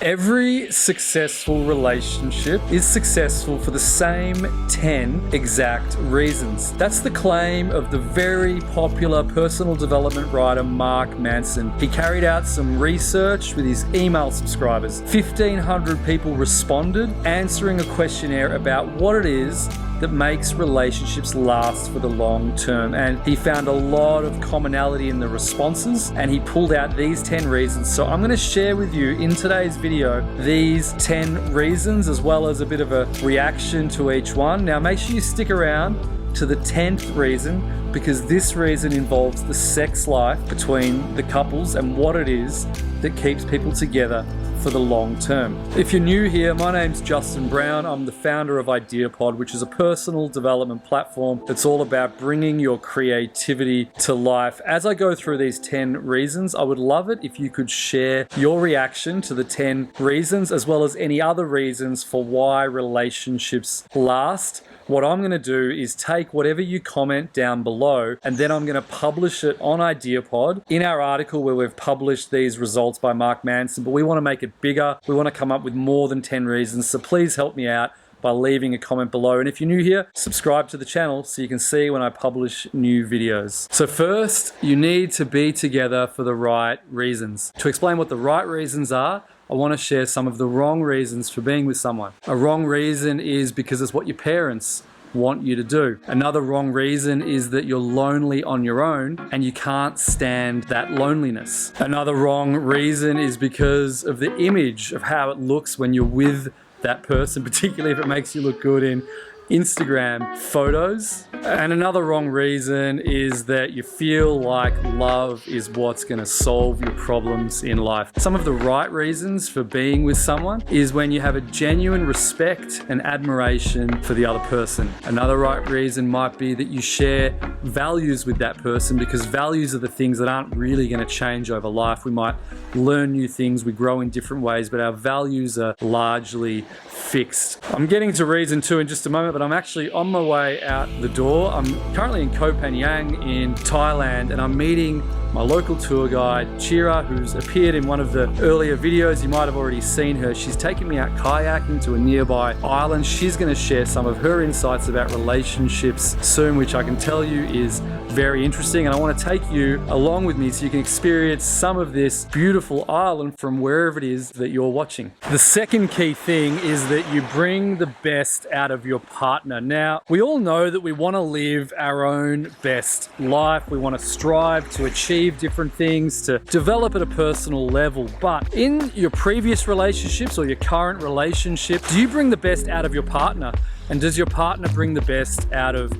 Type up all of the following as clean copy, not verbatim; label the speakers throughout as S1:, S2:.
S1: Every successful relationship is successful for the same 10 exact reasons. That's the claim of the very popular personal development writer Mark Manson. He carried out some research with his email subscribers. 1,500 people responded, answering a questionnaire about what it is that makes relationships last for the long term. And he found a lot of commonality in the responses, and he pulled out these 10 reasons. So I'm going to share with you in today's video these 10 reasons, as well as a bit of a reaction to each one. Now make sure you stick around to the 10th reason, because this reason involves the sex life between the couples and what it is that keeps people together for the long term. If you're new here, my name's Justin Brown. I'm the founder of IdeaPod, which is a personal development platform that's all about bringing your creativity to life. As I go through these 10 reasons, I would love it if you could share your reaction to the 10 reasons, as well as any other reasons for why relationships last. What I'm going to do is take whatever you comment down below, and then I'm going to publish it on IdeaPod in our article where we've published these results by Mark Manson. But we want to make it bigger. We want to come up with more than 10 reasons. So please help me out by leaving a comment below. And if you're new here, subscribe to the channel so you can see when I publish new videos. So first, you need to be together for the right reasons. To explain what the right reasons are, I want to share some of the wrong reasons for being with someone. A wrong reason is because it's what your parents want you to do. Another wrong reason is that you're lonely on your own and you can't stand that loneliness. Another wrong reason is because of the image of how it looks when you're with that person, particularly if it makes you look good in Instagram photos. And another wrong reason is that you feel like love is what's going to solve your problems in life. Some of the right reasons for being with someone is when you have a genuine respect and admiration for the other person. Another right reason might be that you share values with that person, because values are the things that aren't really going to change over life. We might learn new things, we grow in different ways, but our values are largely fixed. I'm getting to reason 2 in just a moment, but I'm actually on my way out the door. I'm currently in KOH PHANGAN in Thailand, and I'm meeting my local tour guide, Chira, who's appeared in one of the earlier videos. You might have already seen her. She's taken me out kayaking to a nearby island. She's going to share some of her insights about relationships soon, which I can tell you is very interesting. And I want to take you along with me so you can experience some of this beautiful island from wherever it is that you're watching. The second key thing is that you bring the best out of your partner. Now, we all know that we want to live our own best life. We want to strive to achieve different things, to develop at a personal level. But in your previous relationships or your current relationship, do you bring the best out of your partner? And does your partner bring the best out of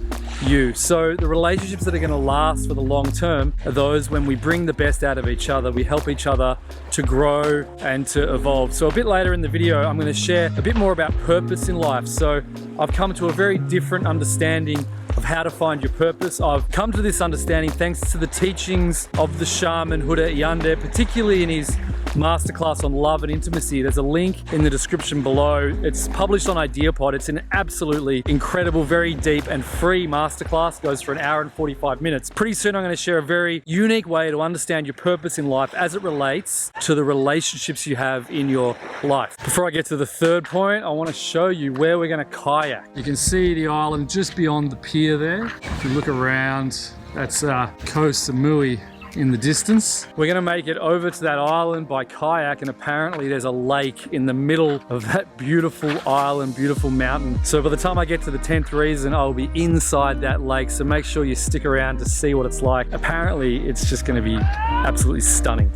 S1: you? So the relationships that are going to last for the long term are those when we bring the best out of each other, we help each other to grow and to evolve. So a bit later in the video, I'm going to share a bit more about purpose in life. So I've come to a very different understanding of how to find your purpose. I've come to this understanding thanks to the teachings of the shaman Rudá Iandê, particularly in his masterclass on love and intimacy. There's a link in the description below. It's published on IdeaPod. It's an absolutely incredible, very deep and free masterclass. It goes for an hour and 45 minutes. Pretty soon I'm going to share a very unique way to understand your purpose in life as it relates to the relationships you have in your life. Before I get to the third point, I want to show you where we're going to kayak. You can see the island just beyond the pier there. If you look around, that's Koh Samui in the distance. We're gonna make it over to that island by kayak, and apparently there's a lake in the middle of that beautiful island, beautiful mountain. So by the time I get to the 10th reason, I'll be inside that lake. So make sure you stick around to see what it's like. Apparently it's just gonna be absolutely stunning.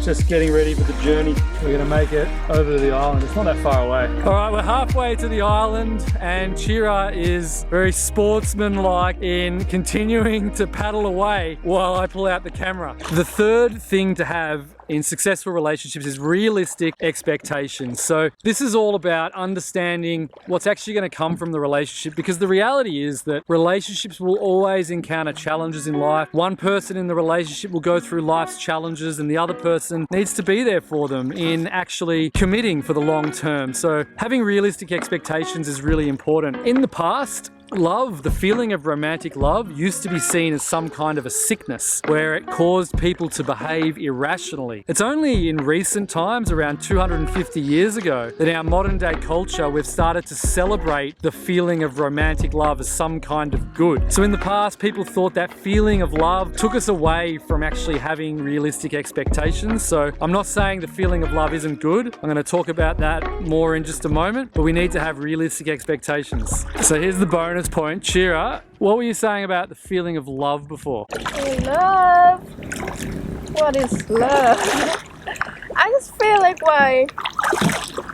S1: Just getting ready for the journey. We're gonna make it over to the island. It's not that far away. All right, we're halfway to the island, and Chira is very sportsman-like in continuing to paddle away while I pull out the camera. The third thing to have in successful relationships is realistic expectations. So this is all about understanding what's actually going to come from the relationship, because the reality is that relationships will always encounter challenges in life. One person in the relationship will go through life's challenges, and the other person needs to be there for them in actually committing for the long term. So having realistic expectations is really important. In the past, love, the feeling of romantic love, used to be seen as some kind of a sickness where it caused people to behave irrationally. It's only in recent times, around 250 years ago, that in our modern day culture we've started to celebrate the feeling of romantic love as some kind of good. So in the past, people thought that feeling of love took us away from actually having realistic expectations. So I'm not saying the feeling of love isn't good. I'm going to talk about that more in just a moment, but we need to have realistic expectations. So here's the bonus point. Chira, what were you saying about the feeling of love before?
S2: Love? What is love? I just feel like I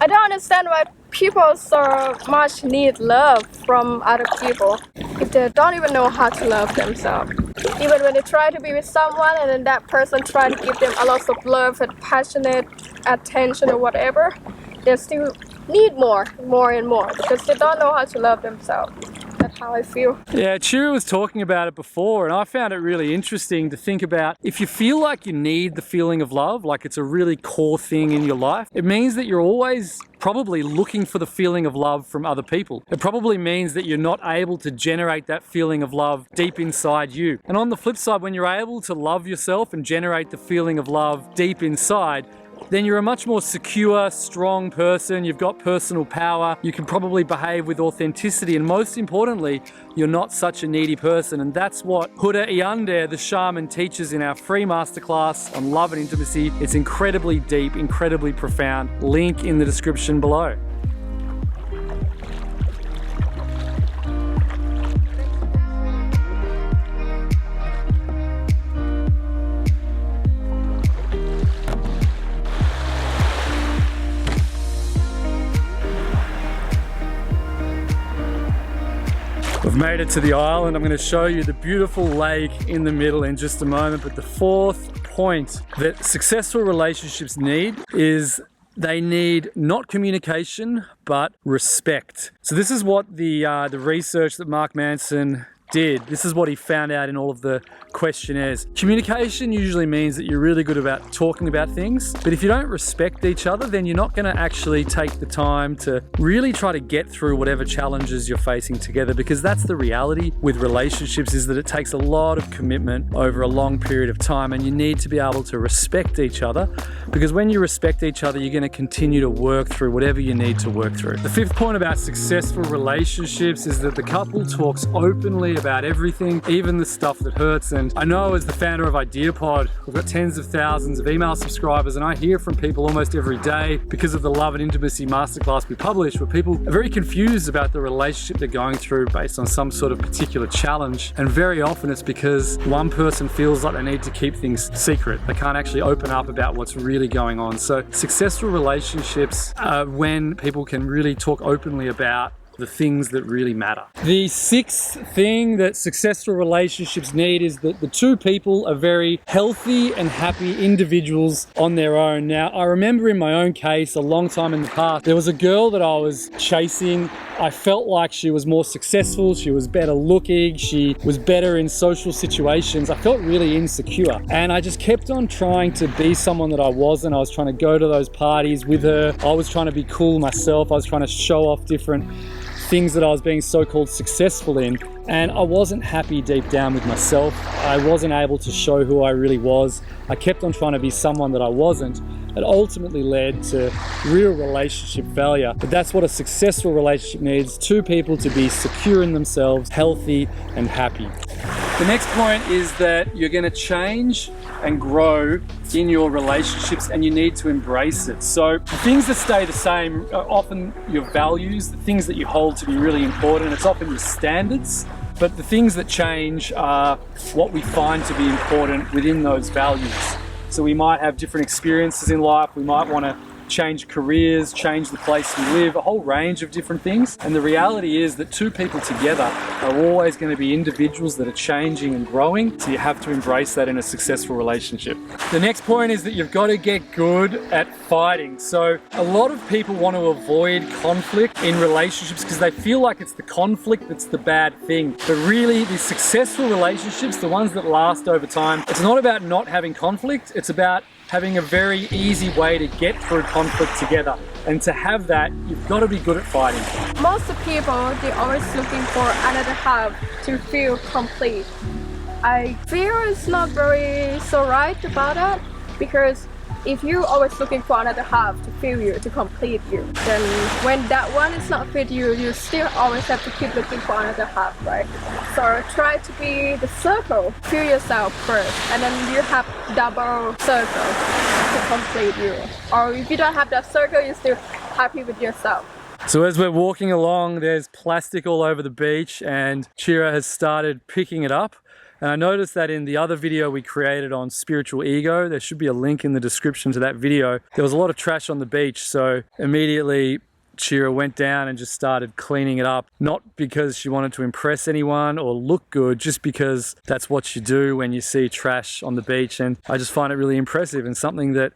S2: don't understand why people so much need love from other people if they don't even know how to love themselves. Even when they try to be with someone and then that person try to give them a lot of love and passionate attention or whatever, they still need more and more because they don't know how to love themselves. That's how I feel.
S1: Yeah, Chira was talking about it before, and I found it really interesting to think about if you feel like you need the feeling of love, like it's a really core thing in your life, it means that you're always probably looking for the feeling of love from other people. It probably means that you're not able to generate that feeling of love deep inside you. And on the flip side, when you're able to love yourself and generate the feeling of love deep inside, then you're a much more secure, strong person. You've got personal power. You can probably behave with authenticity. And most importantly, you're not such a needy person. And that's what Rudá Iandê, the shaman, teaches in our free masterclass on love and intimacy. It's incredibly deep, incredibly profound. Link in the description below. We've made it to the island. I'm going to show you the beautiful lake in the middle in just a moment. But the fourth point that successful relationships need is they need not communication, but respect. So this is what the research that Mark Manson did. This is what he found out in all of the questionnaires. Communication usually means that you're really good about talking about things, but if you don't respect each other, then you're not going to actually take the time to really try to get through whatever challenges you're facing together, because that's the reality with relationships, is that it takes a lot of commitment over a long period of time, and you need to be able to respect each other, because when you respect each other, you're going to continue to work through whatever you need to work through. The fifth point about successful relationships is that the couple talks openly about everything, even the stuff that hurts. And I know, as the founder of IdeaPod, we've got tens of thousands of email subscribers, and I hear from people almost every day because of the Love and Intimacy Masterclass we publish, where people are very confused about the relationship they're going through based on some sort of particular challenge. And very often it's because one person feels like they need to keep things secret. They can't actually open up about what's really going on. So successful relationships are when people can really talk openly about the things that really matter. The sixth thing that successful relationships need is that the two people are very healthy and happy individuals on their own. Now, I remember in my own case, a long time in the past, there was a girl that I was chasing. I felt like she was more successful, she was better looking, she was better in social situations. I felt really insecure, and I just kept on trying to be someone that I wasn't. I was trying to go to those parties with her. I was trying to be cool myself. I was trying to show off different things that I was being so-called successful in, and I wasn't happy deep down with myself. I wasn't able to show who I really was. I kept on trying to be someone that I wasn't. It ultimately led to real relationship failure. But that's what a successful relationship needs: two people to be secure in themselves, healthy and happy. The next point is that you're going to change and grow in your relationships, and you need to embrace it. So the things that stay the same are often your values, the things that you hold to be really important. It's often your standards, but the things that change are what we find to be important within those values. So we might have different experiences in life. We might want to change careers, change the place we live, a whole range of different things. And the reality is that two people together are always going to be individuals that are changing and growing. So you have to embrace that in a successful relationship. The next point is that you've got to get good at fighting. So a lot of people want to avoid conflict in relationships because they feel like it's the conflict that's the bad thing. But really, the successful relationships, the ones that last over time, it's not about not having conflict. It's about having a very easy way to get through conflict together. And to have that, you've got to be good at fighting.
S2: Most people, they're always looking for another half to feel complete. I feel it's not very so right about that, because if you're always looking for another half to fill you, to complete you, then when that one is not fit you, you still always have to keep looking for another half, right? So try to be the circle, fill yourself first, and then you have double circle to complete you. Or if you don't have that circle, you're still happy with yourself.
S1: So as we're walking along, there's plastic all over the beach, and Chira has started picking it up. And I noticed that in the other video we created on spiritual ego, there should be a link in the description to that video. There was a lot of trash on the beach, so immediately Chira went down and just started cleaning it up. Not because she wanted to impress anyone or look good, just because that's what you do when you see trash on the beach. And I just find it really impressive, and something that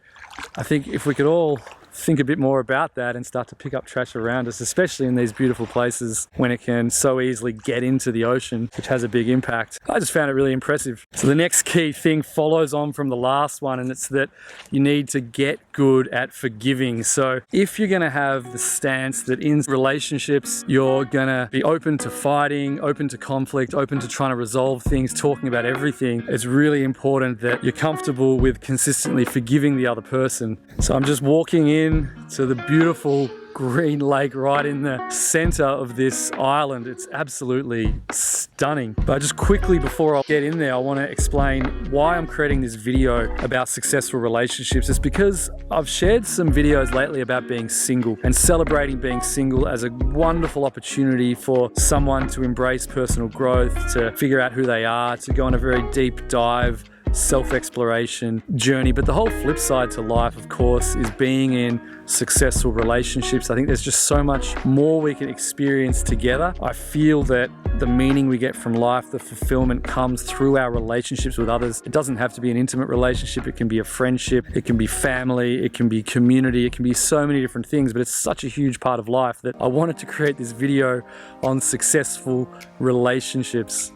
S1: I think if we could all think a bit more about that and start to pick up trash around us, especially in these beautiful places when it can so easily get into the ocean, which has a big impact. I just found it really impressive. So the next key thing follows on from the last one, and it's that you need to get good at forgiving. So if you're going to have the stance that in relationships you're going to be open to fighting, open to conflict, open to trying to resolve things, talking about everything, it's really important that you're comfortable with consistently forgiving the other person. So I'm just walking in to the beautiful green lake right in the center of this island. It's absolutely stunning. But just quickly before I get in there, I want to explain why I'm creating this video about successful relationships. It's because I've shared some videos lately about being single and celebrating being single as a wonderful opportunity for someone to embrace personal growth, to figure out who they are, to go on a very deep dive self-exploration journey. But the whole flip side to life, of course, is being in successful relationships. I think there's just so much more we can experience together. I feel that the meaning we get from life, the fulfillment, comes through our relationships with others. It doesn't have to be an intimate relationship. It can be a friendship, it can be family, it can be community, it can be so many different things, but it's such a huge part of life that I wanted to create this video on successful relationships.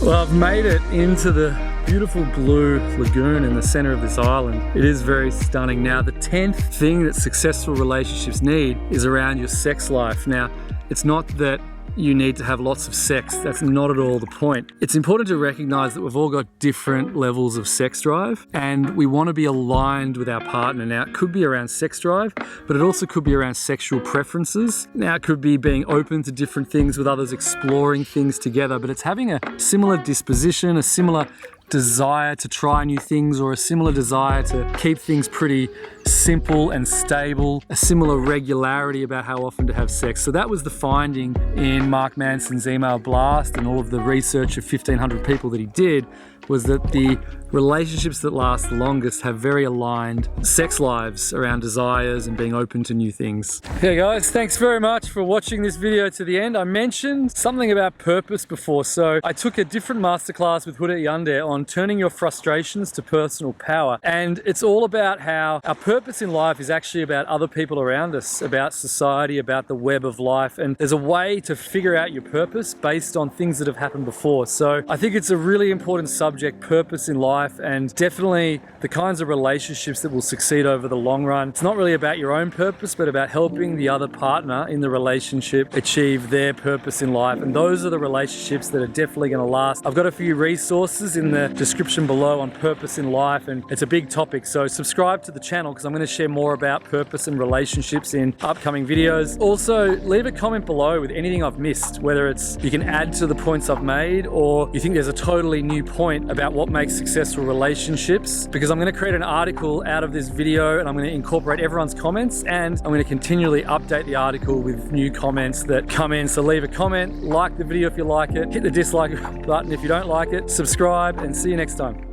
S1: Well, I've made it into the beautiful blue lagoon in the center of this island. It is very stunning. Now, the 10th thing that successful relationships need is around your sex life. Now, it's not that you need to have lots of sex. That's not at all the point. It's important to recognize that we've all got different levels of sex drive, and we want to be aligned with our partner. Now, it could be around sex drive, but it also could be around sexual preferences. Now, it could be being open to different things with others, exploring things together, but it's having a similar disposition, a similar desire to try new things, or a similar desire to keep things pretty simple and stable, a similar regularity about how often to have sex. So that was the finding in Mark Manson's email blast and all of the research of 1,500 people that he did, was that the relationships that last the longest have very aligned sex lives around desires and being open to new things. Okay guys, thanks very much for watching this video to the end. I mentioned something about purpose before, so I took a different masterclass with Rudá Iandê on turning your frustrations to personal power, and it's all about how our purpose in life is actually about other people around us, about society, about the web of life, and there's a way to figure out your purpose based on things that have happened before. So I think it's a really important subject, purpose in life, and definitely the kinds of relationships that will succeed over the long run. It's not really about your own purpose, but about helping the other partner in the relationship achieve their purpose in life, and those are the relationships that are definitely going to last. I've got a few resources in the description below on purpose in life, and it's a big topic, so subscribe to the channel because I'm going to share more about purpose and relationships in upcoming videos. Also, leave a comment below with anything I've missed, whether it's you can add to the points I've made, or you think there's a totally new point about what makes successful relationships, because I'm going to create an article out of this video and I'm going to incorporate everyone's comments, and I'm going to continually update the article with new comments that come in. So leave a comment, like the video if you like it, hit the dislike button if you don't like it, subscribe, and see you next time.